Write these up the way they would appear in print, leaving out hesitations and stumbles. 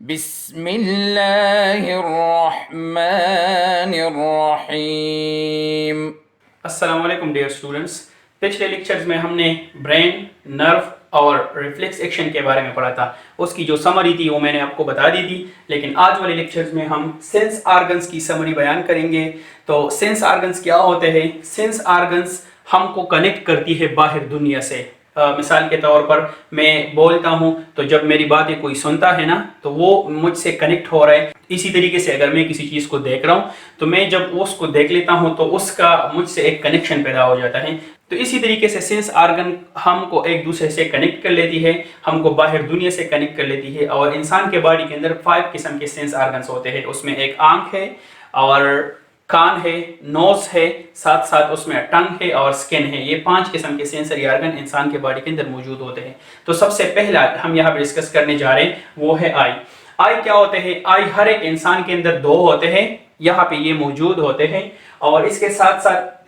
बिस्मिल्लाहिर्रहमानिर्रहीम। अस्सलाम वालेकुम डियर स्टूडेंट्स। पिछले लेक्चर्स में हमने ब्रेन, नर्व और रिफ्लेक्स एक्शन के बारे में पढ़ा था। उसकी जो समरी थी वो मैंने आपको बता दी थी, लेकिन आज वाले लेक्चर्स में हम सेंस आर्गन्स की समरी बयान करेंगे। तो सेंस आर्गन्स क्या होते हैं? सेंस आर्गन्स हमको कनेक्ट करती है बाहर दुनिया से। मिसाल के तौर पर मैं बोलता हूँ तो जब मेरी बातें कोई सुनता है ना, तो वो मुझसे कनेक्ट हो रहा है। इसी तरीके से अगर मैं किसी चीज़ को देख रहा हूँ तो मैं जब उसको देख लेता हूँ तो उसका मुझसे एक कनेक्शन पैदा हो जाता है। तो इसी तरीके से सेंस आर्गन हमको एक दूसरे से कनेक्ट कर लेती है, हमको बाहर दुनिया से कनेक्ट कर लेती है। और इंसान के बॉडी के अंदर 5 किस्म के सेंस आर्गन्स होते हैं। उसमें एक आंख है और कान है, नोज है, साथ साथ उसमें टंग है और स्किन है। ये 5 किस्म के सेंसरी आर्गन इंसान के बॉडी के अंदर मौजूद होते हैं। तो सबसे पहला हम यहाँ पे डिस्कस करने जा रहे हैं वो है आई। आई क्या होते हैं? आई हर एक इंसान के अंदर 2 होते हैं, यहाँ पे ये मौजूद होते हैं। और इसके साथ साथ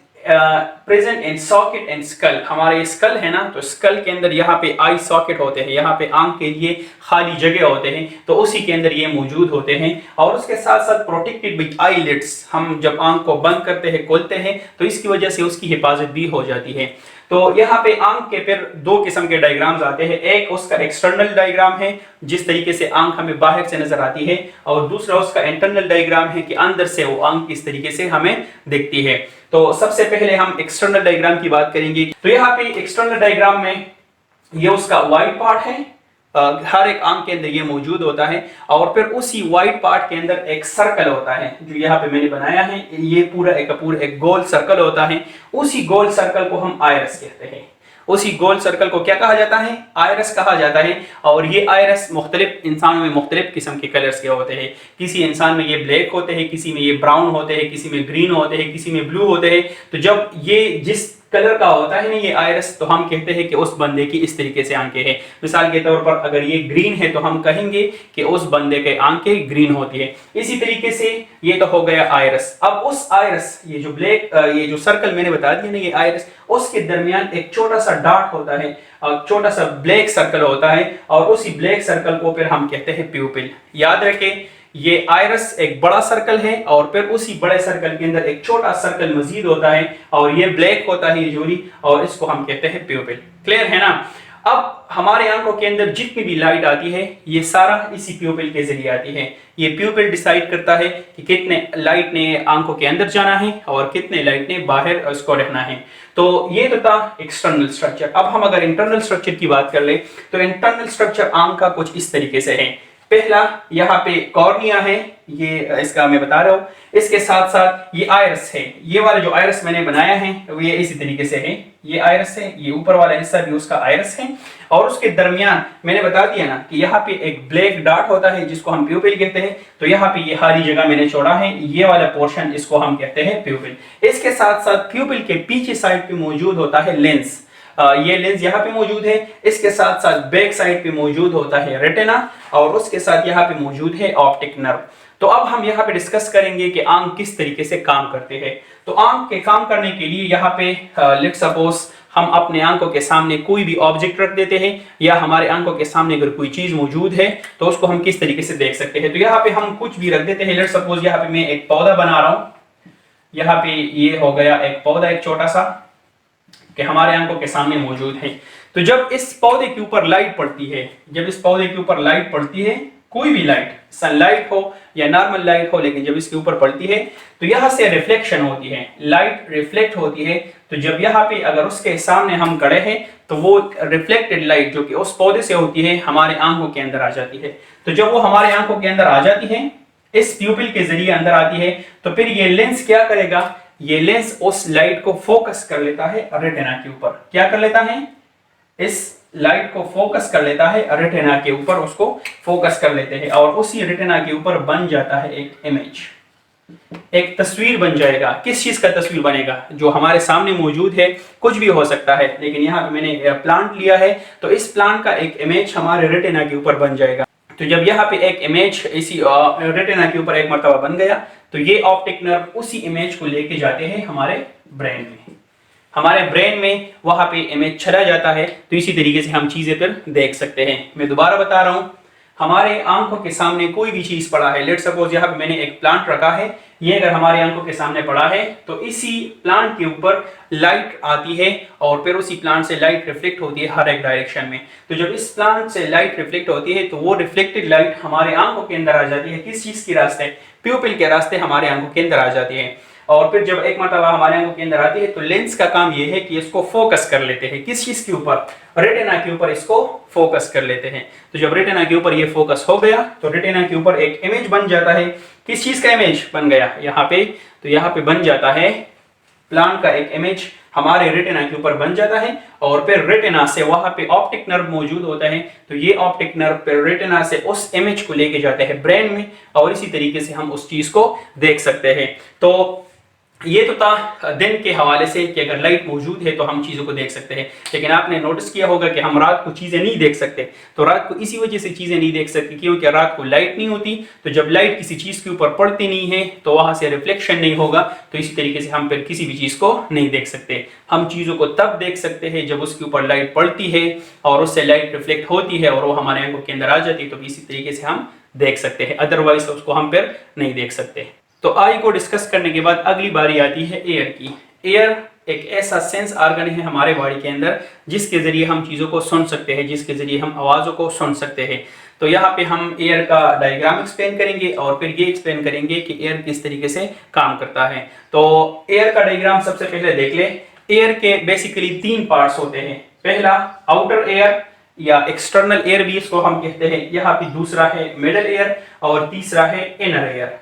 present in socket and skull. हमारे स्कल है ना, तो स्कल के अंदर यहाँ पे आई सॉकेट होते हैं, यहाँ पे आंख के लिए खाली जगह होते हैं, तो उसी के अंदर ये मौजूद होते हैं। और उसके साथ साथ प्रोटेक्टेड विद आईलिड्स। हम जब आंख को बंद करते हैं, खोलते हैं, तो इसकी वजह से उसकी हिफाजत भी हो जाती है। तो यहाँ पे आंख के फिर 2 किस्म के डायग्राम्स आते हैं। एक उसका एक्सटर्नल डायग्राम है, जिस तरीके से आंख हमें बाहर से नजर आती है, और दूसरा उसका इंटरनल डायग्राम है कि अंदर से वो आंख किस तरीके से हमें दिखती है। तो सबसे पहले हम एक्सटर्नल डायग्राम की बात करेंगे। तो यहाँ पे एक्सटर्नल डायग्राम में ये उसका वाइट पार्ट है, हर एक आंख के अंदर ये मौजूद होता है। और फिर उसी व्हाइट पार्ट के अंदर एक सर्कल होता है, जो यहाँ पे मैंने बनाया है। ये पूरा एक गोल सर्कल होता है। उसी गोल सर्कल को हम आयरस कहते हैं। उसी गोल सर्कल को क्या कहा जाता है? आयरस कहा जाता है। और ये आयरस मुख्तलिफ इंसानों में मुख्तलिफ किस्म के कलर्स के होते हैं। किसी इंसान में ये ब्लैक होते हैं, किसी में ये ब्राउन होते हैं, किसी में ग्रीन होते हैं, किसी में ब्लू होते हैं। तो जब ये जिस कलर का होता है ना ये आयरस, तो हम कहते हैं कि उस बंदे की इस तरीके से आंखें हैं। मिसाल के तौर पर अगर ये ग्रीन है तो हम कहेंगे कि उस बंदे के आंखें ग्रीन होती है। इसी तरीके से ये तो हो गया आयरस। अब उस आयरस, ये जो ब्लैक, ये जो सर्कल मैंने बता दिया ना, ये आयरस, उसके दरमियान एक छोटा सा डॉट होता है, छोटा सा ब्लैक सर्कल होता है। और उसी ब्लैक सर्कल को फिर हम कहते हैं प्यूपिल। याद रखें, ये आयरस एक बड़ा सर्कल है और फिर उसी बड़े सर्कल के अंदर एक छोटा सर्कल मजीद होता है, और ये ब्लैक होता है ये जोड़ी, और इसको हम कहते हैं प्यूपिल। क्लियर है ना? अब हमारे आंखों के अंदर जितनी भी लाइट आती है, ये सारा इसी प्यूपिल के जरिए आती है। ये प्यूपिल डिसाइड करता है कि कितने लाइट ने आंखों के अंदर जाना है और कितने लाइट ने बाहर उसको रहना है। तो ये तो था एक्सटर्नल स्ट्रक्चर। अब हम अगर इंटरनल स्ट्रक्चर की बात कर ले, तो इंटरनल स्ट्रक्चर आंख का कुछ इस तरीके से है। पहला यहाँ पे कॉर्निया है, ये इसका मैं बता रहा हूँ। इसके साथ साथ ये आयरस है। ये वाला जो आयरस मैंने बनाया है ये इसी तरीके से है। ये आयरस है, ये ऊपर वाला हिस्सा भी उसका आयरस है। और उसके दरमियान मैंने बता दिया ना कि यहाँ पे एक ब्लैक डॉट होता है जिसको हम प्यूपिल कहते हैं। तो यहाँ पे ये खाली जगह मैंने छोड़ा है, ये वाला पोर्शन, इसको हम कहते हैं प्यूपिल। इसके साथ साथ प्यूपिल के पीछे साइड पे मौजूद होता है लेंस। ये लेंस यहाँ पे मौजूद है। इसके साथ साथ बैक साइड पे मौजूद होता है रेटिना, और उसके साथ यहाँ पे मौजूद है ऑप्टिक नर्व। तो अब हम यहाँ पे डिस्कस करेंगे कि आंख किस तरीके से काम करते हैं। तो आंख के काम करने के लिए यहाँ पे लेट्स सपोज हम अपने आंखों के सामने कोई भी ऑब्जेक्ट रख देते हैं, या हमारे आंखों के सामने अगर कोई चीज मौजूद है तो उसको हम किस तरीके से देख सकते हैं। तो यहाँ पे हम कुछ भी रख देते हैं। लेट्स सपोज यहाँ पे मैं एक पौधा बना रहा हूँ। यहाँ पे ये हो गया एक पौधा, एक छोटा सा, कि हमारे आंखों के सामने मौजूद है। तो जब इस पौधे के ऊपर लाइट पड़ती है, जब इस पौधे के ऊपर लाइट पड़ती है, कोई भी लाइट, सनलाइट हो या नॉर्मल लाइट हो, लेकिन जब इसके ऊपर पड़ती है तो यहाँ से रिफ्लेक्शन होती है, लाइट रिफ्लेक्ट होती है। तो जब यहाँ पे अगर उसके सामने हम खड़े हैं तो वो रिफ्लेक्टेड लाइट जो कि उस पौधे से होती है हमारे आंखों के अंदर आ जाती है। तो जब वो हमारे आंखों के अंदर आ जाती है, इस प्यूपिल के जरिए अंदर आती है, तो फिर ये लेंस क्या करेगा? ये लेंस उस लाइट को फोकस कर लेता है रेटिना के ऊपर। क्या कर लेता है? इस लाइट को फोकस कर लेता है रेटिना के ऊपर, उसको फोकस कर लेते हैं, और उसी रेटिना के ऊपर बन जाता है एक इमेज, एक तस्वीर बन जाएगा। किस चीज का तस्वीर बनेगा? जो हमारे सामने मौजूद है, कुछ भी हो सकता है, लेकिन यहाँ पे मैंने प्लांट लिया है, तो इस प्लांट का एक इमेज हमारे रेटिना के ऊपर बन जाएगा। तो जब यहाँ पे एक इमेज इसी रेटिना के ऊपर एक मर्तबा बन गया, तो ये ऑप्टिक नर्व उसी इमेज को लेके जाते हैं हमारे ब्रेन में। हमारे ब्रेन में वहां पे इमेज चला जाता है। तो इसी तरीके से हम चीजें फिर देख सकते हैं। मैं दोबारा बता रहा हूँ, हमारे आंखों के सामने कोई भी चीज पड़ा है, लेट सपोज यहाँ पे मैंने एक प्लांट रखा है, ये अगर हमारे आंखों के सामने पड़ा है तो इसी प्लांट के ऊपर लाइट आती है और फिर उसी प्लांट से लाइट रिफ्लेक्ट होती है हर एक डायरेक्शन में। तो जब इस प्लांट से लाइट रिफ्लेक्ट होती है तो वो रिफ्लेक्टेड लाइट हमारे आंखों के अंदर आ जाती है, किस चीज के रास्ते, प्यूपिल के रास्ते हमारे आंखों के अंदर आ जाती है। और फिर जब एक मरतबा हमारे आंखों के अंदर आती है तो लेंस का काम ये है कि इसको फोकस कर लेते हैं, किस चीज के ऊपर, रेटिना के ऊपर इसको फोकस कर लेते हैं। तो जब रेटिना के ऊपर ये फोकस हो गया तो रेटिना के ऊपर एक इमेज बन जाता है, किस चीज का इमेज बन गया यहाँ पे, तो यहाँ पे बन जाता है प्लांट का एक इमेज हमारे रेटिना के ऊपर बन जाता है। और फिर रेटिना से वहां पे ऑप्टिक नर्व मौजूद होता है, तो ये ऑप्टिक नर्व फिर रेटिना से उस इमेज को लेके जाते हैं ब्रेन में और इसी तरीके से हम उस चीज को देख सकते हैं। तो ये तो था दिन के हवाले से कि अगर लाइट मौजूद है तो हम चीज़ों को देख सकते हैं, लेकिन आपने नोटिस किया होगा कि हम रात को चीज़ें नहीं देख सकते। तो रात को इसी वजह से चीज़ें नहीं देख सकते क्योंकि रात को लाइट नहीं होती, तो जब लाइट किसी चीज़ के ऊपर पड़ती नहीं है तो वहाँ से रिफ्लेक्शन नहीं होगा, तो इसी तरीके से हम फिर किसी भी चीज़ को नहीं देख सकते। हम चीज़ों को तब देख सकते हैं जब उसके ऊपर लाइट पड़ती है और उससे लाइट रिफ्लेक्ट होती है और वो हमारे आंखों के अंदर आ जाती है, तो इसी तरीके से हम देख सकते हैं, अदरवाइज उसको हम फिर नहीं देख सकते। तो आई को डिस्कस करने के बाद अगली बारी आती है एयर की। एयर एक ऐसा सेंस ऑर्गन है हमारे बॉडी के अंदर जिसके जरिए हम चीज़ों को सुन सकते हैं, जिसके जरिए हम आवाज़ों को सुन सकते हैं। तो यहाँ पे हम एयर का डायग्राम एक्सप्लेन करेंगे और फिर ये एक्सप्लेन करेंगे कि एयर किस तरीके से काम करता है। तो एयर का डायग्राम सबसे पहले देख ले। एयर के बेसिकली 3 पार्ट्स होते हैं। पहला आउटर एयर या एक्सटर्नल एयर भी इसको हम कहते हैं, यहाँ पे दूसरा है मिडल एयर और तीसरा है inner air.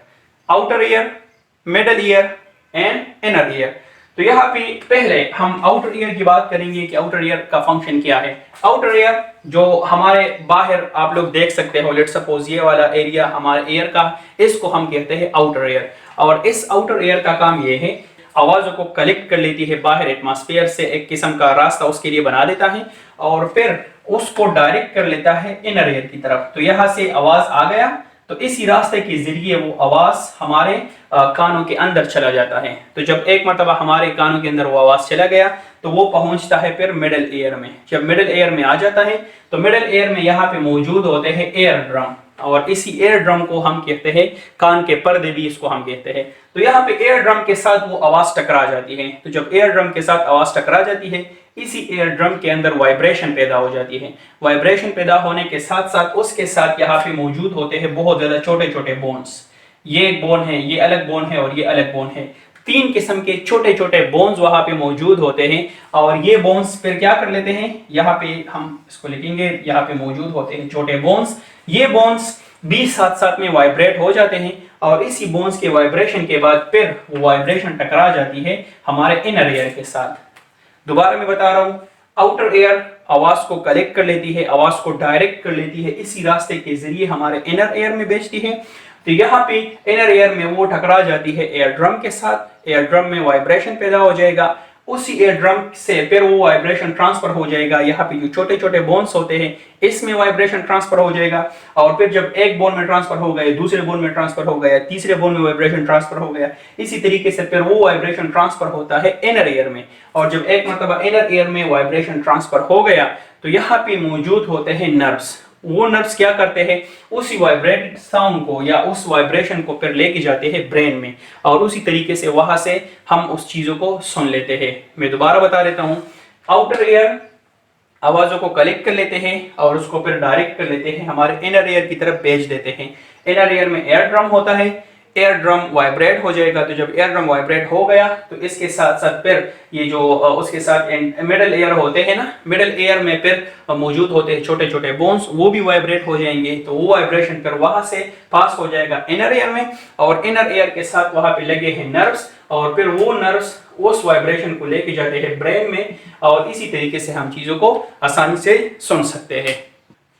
Outer air, middle ear and inner ear. तो यहाँ पे पहले हम आउटर ईयर की बात करेंगे कि आउटर ईयर का फंक्शन क्या है। आउटर ईयर जो हमारे बाहर आप लोग देख सकते हो, लेट सपोज ये वाला एरिया हमारे ईयर का, इसको हम कहते हैं आउटर ईयर। और इस आउटर ईयर का काम ये है, आवाजों को कलेक्ट कर लेती है बाहर एटमॉस्फेयर से, एक किस्म का रास्ता उसके लिए बना देता है और फिर उसको डायरेक्ट कर लेता है इनर ईयर की तरफ। तो यहाँ से आवाज आ गया तो इसी रास्ते के जरिए वो आवाज हमारे कानों के अंदर चला जाता है। तो जब एक मरतबा हमारे कानों के अंदर वो आवाज चला गया तो वो पहुंचता है फिर मिडल एयर में। जब मिडल एयर में आ जाता है तो मिडल एयर में यहाँ पे मौजूद होते हैं एयर ड्रम, और इसी एयर ड्रम को हम कहते हैं कान के पर्दे भी इसको हम कहते हैं। तो यहाँ पे एयर ड्रम के साथ वो आवाज टकरा जाती है। तो जब एयर ड्रम के साथ आवाज टकरा जाती है, इसी एयर ड्रम के अंदर वाइब्रेशन पैदा हो जाती है। वाइब्रेशन पैदा होने के साथ साथ उसके साथ यहाँ पे मौजूद होते हैं बहुत ज्यादा छोटे छोटे बोन्स। ये एक बोन है, ये अलग बोन है और ये अलग बोन है। 3 किस्म के छोटे छोटे बोन्स वहां पे मौजूद होते हैं और ये बोन्स फिर क्या कर लेते हैं, यहाँ पे हम इसको लिखेंगे, यहाँ पे मौजूद होते हैं छोटे बोन्स। ये बोन्स भी साथ साथ में वाइब्रेट हो जाते हैं और इसी बोन्स के वाइब्रेशन के बाद फिर वो वाइब्रेशन टकरा जाती है हमारे इनर एयर के साथ। दोबारा मैं बता रहा हूं, आउटर एयर आवाज को कलेक्ट कर लेती है, आवाज को डायरेक्ट कर लेती है, इसी रास्ते के जरिए हमारे इनर एयर में भेजती है। तो यहाँ पे इनर एयर में वो टकरा जाती है एयर ड्रम के साथ, एयर ड्रम में वाइब्रेशन पैदा हो जाएगा, उसी एयर ड्रम से फिर वो वाइब्रेशन ट्रांसफर हो जाएगा, यहाँ पे जो छोटे छोटे बोन्स होते हैं इसमें वाइब्रेशन ट्रांसफर हो जाएगा और फिर जब एक बोन में ट्रांसफर हो गया, दूसरे बोन में ट्रांसफर हो गया, तीसरे बोन में वाइब्रेशन ट्रांसफर हो गया, इसी तरीके से फिर वो वाइब्रेशन ट्रांसफर होता है इनर एयर में। और जब एक मरतबा इनर एयर में वाइब्रेशन ट्रांसफर हो गया तो यहाँ पे मौजूद होते हैं नर्व्स। वो नर्व्स क्या करते हैं, उसी वाइब्रेट साउंड को या उस वाइब्रेशन को फिर लेके जाते हैं ब्रेन में और उसी तरीके से वहां से हम उस चीजों को सुन लेते हैं। मैं दोबारा बता देता हूं, आउटर एयर आवाजों को कलेक्ट कर लेते हैं और उसको फिर डायरेक्ट कर लेते हैं, हमारे इनर एयर की तरफ भेज देते हैं। इनर एयर में एयर ड्रम होता है, एयर ड्रम वाइब्रेट हो जाएगा। तो जब एयर ड्रम वाइब्रेट हो गया तो इसके साथ साथ फिर ये जो उसके साथ मिडल एयर होते हैं ना, मिडल एयर में फिर मौजूद होते हैं छोटे छोटे बोन्स, वो भी वाइब्रेट हो जाएंगे। तो वो वाइब्रेशन फिर वहां से पास हो जाएगा इनर एयर में और इनर एयर के साथ वहां पे लगे हैं नर्व्स और फिर वो नर्व्स उस वाइब्रेशन को लेके जाते हैं ब्रेन में और इसी तरीके से हम चीजों को आसानी से सुन सकते हैं।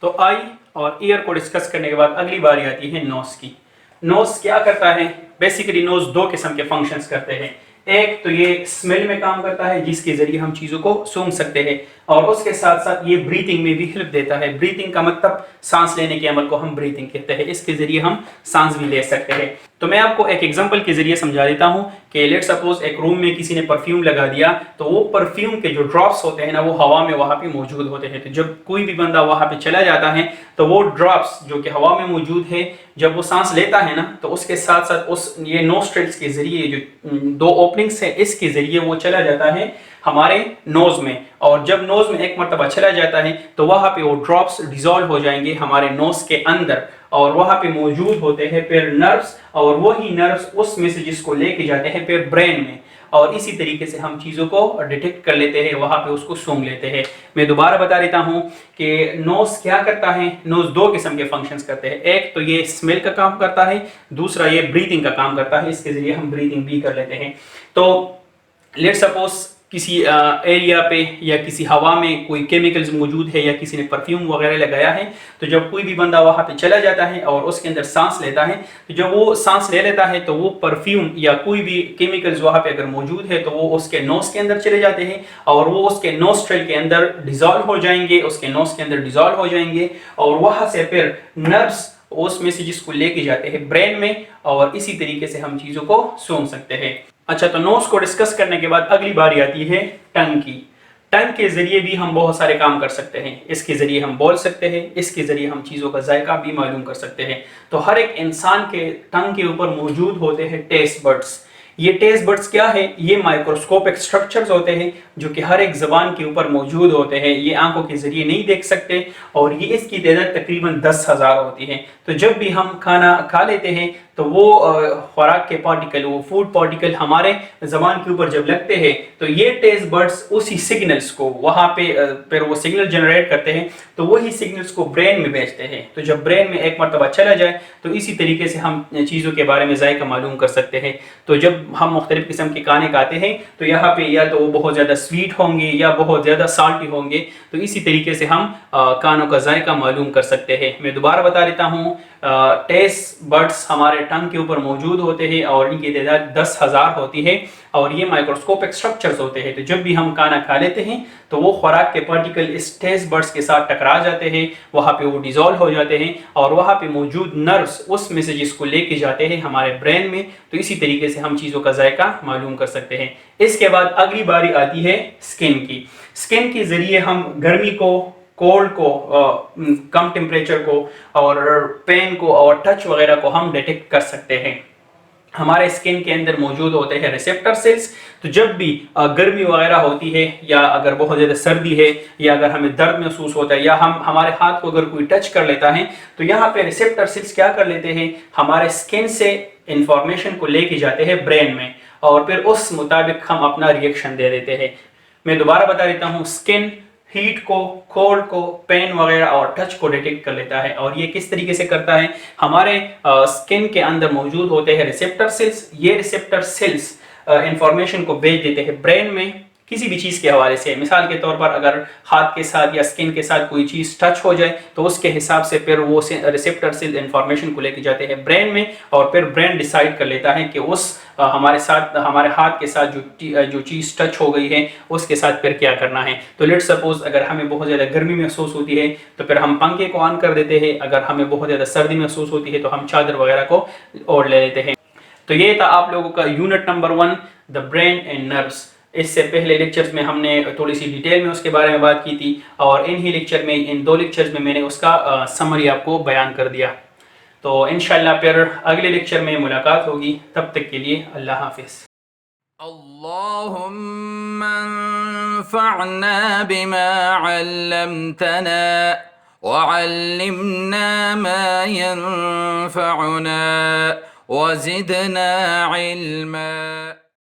तो आई और ईयर को डिस्कस करने के बाद अगली बारी आती है नोज की। नोज क्या करता है, बेसिकली नोज 2 किस्म के फंक्शंस करते हैं। एक तो ये स्मेल में काम करता है जिसके जरिए हम चीजों को सूंघ सकते हैं और उसके साथ साथ ये ब्रीथिंग में भी हेल्प देता है। ब्रीथिंग का मतलब सांस लेने के अमल को हम ब्रीथिंग कहते हैं, इसके जरिए हम सांस भी ले सकते हैं। तो मैं आपको एक एग्जांपल के जरिए समझा देता हूं कि लेट्स सपोज एक रूम में किसी ने परफ्यूम लगा दिया, तो वो परफ्यूम के जो ड्रॉप्स होते हैं ना वो हवा में वहां पे मौजूद होते हैं। तो जब कोई भी बंदा वहां पे चला जाता है तो वो ड्रॉप्स जो कि हवा में मौजूद है, जब वो सांस लेता है ना तो उसके साथ साथ उस ये नोस्ट्रिल्स के जरिए जो दो ओपनिंग्स है इसके जरिए वो चला जाता है हमारे नोज में। और जब नोज में एक मरतबा चला जाता है तो वहां पे वो ड्रॉप्स डिजॉल्व हो जाएंगे हमारे नोज के अंदर, और वहां पे मौजूद होते हैं फिर नर्व्स, और वही नर्व्स उस मैसेजेस को लेके जाते हैं फिर ब्रेन में, और इसी तरीके से हम चीज़ों को डिटेक्ट कर लेते हैं, वहां पे उसको सूंघ लेते हैं। मैं दोबारा बता देता हूं कि नोज क्या करता है। नोज दो किस्म के फंक्शंस करते हैं, एक तो ये स्मेल का काम करता है, दूसरा ये ब्रीथिंग का काम करता है, इसके जरिए हम ब्रीथिंग भी कर लेते हैं। तो लेट सपोज किसी एरिया पे या किसी हवा में कोई केमिकल्स मौजूद है या किसी ने परफ्यूम वगैरह लगाया है, तो जब कोई भी बंदा वहां पे चला जाता है और उसके अंदर सांस लेता है, तो जब वो सांस ले लेता है तो वो परफ्यूम या कोई भी केमिकल्स वहां पे अगर मौजूद है तो वो उसके नोज के अंदर चले जाते हैं और वो उसके नोस्ट्रिल के अंदर डिजॉल्व हो जाएंगे, उसके नोज के अंदर डिजॉल्व हो जाएंगे, और वहां से फिर नर्व्स उस मैसेजेस को लेके जाते हैं ब्रेन में, और इसी तरीके से हम चीजों को सूंघ सकते हैं। अच्छा, तो नोज को डिस्कस करने के बाद अगली बारी आती है टंग की। टंग के जरिए भी हम बहुत सारे काम कर सकते हैं। इसके जरिए हम बोल सकते हैं, इसके जरिए हम चीज़ों का जायका भी मालूम कर सकते हैं। तो हर एक इंसान के टंग के ऊपर मौजूद होते हैं टेस्ट बड्स। ये टेस्ट बड्स क्या है? ये माइक्रोस्कोपिक स्ट्रक्चर्स होते हैं जो कि हर एक जबान के ऊपर मौजूद होते हैं। ये आंखों के जरिए नहीं देख सकते और ये इसकी तादाद तकरीबन 10,000 होती है। तो जब भी हम खाना खा लेते हैं तो वो खुराक के पार्टिकल, वो फूड पार्टिकल हमारे जबान के ऊपर जब लगते हैं तो ये टेस्ट बड्स उसी सिग्नल्स को वहाँ पे फिर वो सिग्नल जनरेट करते हैं, तो वही सिग्नल्स को ब्रेन में भेजते हैं। तो जब ब्रेन में एक मरतबा चला जाए तो इसी तरीके से हम चीज़ों के बारे में जायका मालूम कर सकते हैं। तो जब हम मुख्तलिफ किस्म के खाने खाते हैं तो यहाँ पे या तो वो बहुत ज़्यादा स्वीट होंगे या बहुत ज़्यादा साल्टी होंगे, तो इसी तरीके से हम खानों का जायका मालूम कर सकते हैं। मैं दोबारा बता देता हूँ, टेस्ट बड्स हमारे टंग के ऊपर मौजूद होते हैं और इनकी तादाद 10,000 होती है और ये माइक्रोस्कोपिक स्ट्रक्चर्स होते हैं। तो जब भी हम खाना खा लेते हैं तो वो खुराक के पार्टिकल इस टेस्ट बड्स के साथ टकरा जाते हैं, वहाँ पे वो डिजॉल्व हो जाते हैं और वहाँ पे मौजूद नर्व्स उस मैसेजेस को लेके जाते हैं हमारे ब्रेन में। तो इसी तरीके से हम चीज़ों का जायका मालूम कर सकते हैं। इसके बाद अगली बारी आती है स्किन की। स्किन के ज़रिए हम गर्मी को, कोल्ड को, कम टेम्परेचर को और पेन को और टच वगैरह को हम डिटेक्ट कर सकते हैं। हमारे स्किन के अंदर मौजूद होते हैं रिसेप्टर सेल्स। तो जब भी गर्मी वगैरह होती है या अगर बहुत ज़्यादा सर्दी है या अगर हमें दर्द महसूस होता है या हम हमारे हाथ को अगर कोई टच कर लेता है तो यहाँ पे रिसेप्टर सेल्स क्या कर लेते हैं, हमारे स्किन से इंफॉर्मेशन को लेके जाते हैं ब्रेन में और फिर उस मुताबिक हम अपना रिएक्शन दे देते हैं। मैं दोबारा बता देता हूँ, स्किन हीट को, कोल्ड को, पेन वगैरह और टच को डिटेक्ट कर लेता है। और ये किस तरीके से करता है? हमारे स्किन के अंदर मौजूद होते हैं रिसेप्टर सेल्स। ये रिसेप्टर सेल्स इंफॉर्मेशन को भेज देते हैं ब्रेन में किसी भी चीज़ के हवाले से। मिसाल के तौर पर अगर हाथ के साथ या स्किन के साथ कोई चीज़ टच हो जाए तो उसके हिसाब से फिर वो रिसेप्टर सेल इंफॉर्मेशन को लेके जाते हैं ब्रेन में और फिर ब्रेन डिसाइड कर लेता है कि उस हमारे हाथ के साथ जो चीज़ टच हो गई है उसके साथ फिर क्या करना है। तो लेट्स सपोज अगर हमें बहुत ज़्यादा गर्मी महसूस होती है तो फिर हम पंखे को ऑन कर देते हैं, अगर हमें बहुत ज़्यादा सर्दी महसूस होती है तो हम चादर वगैरह को ओढ़ ले लेते हैं। तो ये था आप लोगों का unit number 1, the brain and nerves. इससे पहले लेक्चर्स में हमने थोड़ी सी डिटेल में उसके बारे में बात की थी और इन्हीं लेक्चर में, इन 2 लेक्चर्स में मैंने उसका समरी आपको बयान कर दिया। तो इंशाल्लाह फिर अगले लेक्चर में मुलाकात होगी, तब तक के लिए अल्लाह हाफिज़। अल्लाहुम्मा अंफ़अना बिमा अल्लमतना वअल्लिमना मा यंफ़अुना वज़िदना इल्मा।